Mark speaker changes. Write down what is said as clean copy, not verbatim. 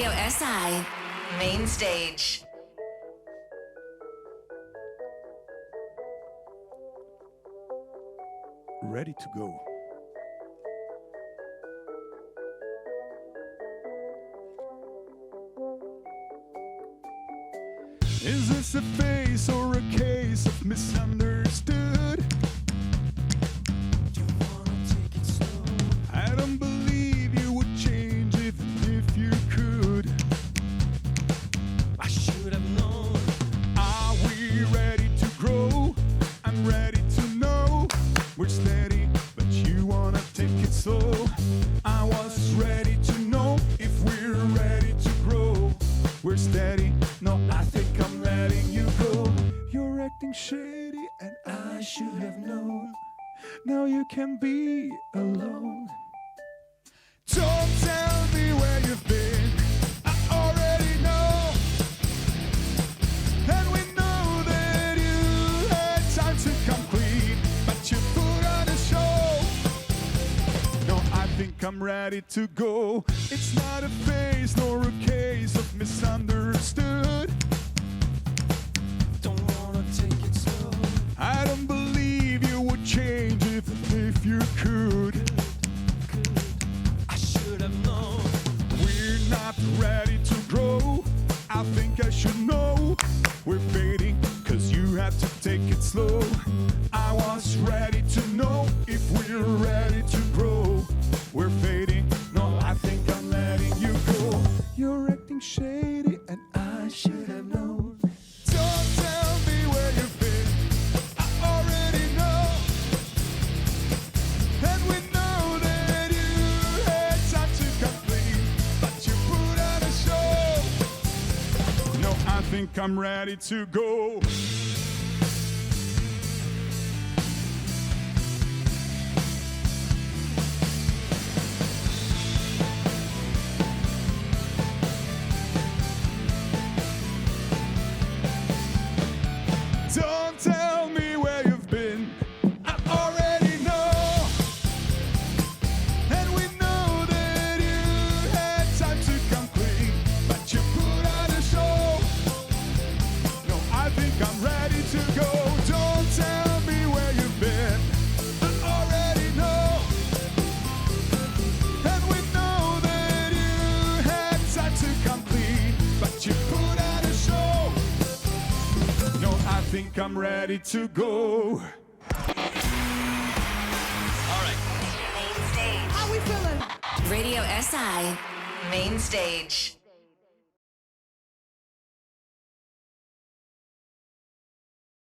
Speaker 1: Radio SI, main stage.
Speaker 2: Ready to go. Is this a phase or a case of misunderstood? I don't believe you would change even if you could. I should have known. Are we ready to grow? I'm ready to know. We're steady, but you wanna take it slow. I was ready to know if we're ready to grow. We're steady, no, I think I'm letting you go. You're acting shady and I should have known. Now you can be alone. Don't tell me where you've been, I already know. And we know that you had time to come clean, but you put on a show. No, I think I'm ready to go. It's not a phase nor a case of misunderstood. Don't wanna take it slow. I don't believe you would change even if you could. I should have known. We're not ready to grow. I think I should know. We're fading, cause you had to take it slow. I was ready to know if we're ready to grow. We're fading, no, I think I'm letting you go. You're acting shady and I should have known. Don't tell me where you've been, I already know. And we know that you had time to complete, but you put on a show. No, I think I'm ready to go. Don't tell me where you've been, I already know. And we know that you had time to come clean, but you put on a show. No, I think I'm ready to go. Don't tell me where you've been, I already know. And we know that you had time to come clean, but you put on a show. No, I think I'm ready to go.
Speaker 1: Radio SI, main stage.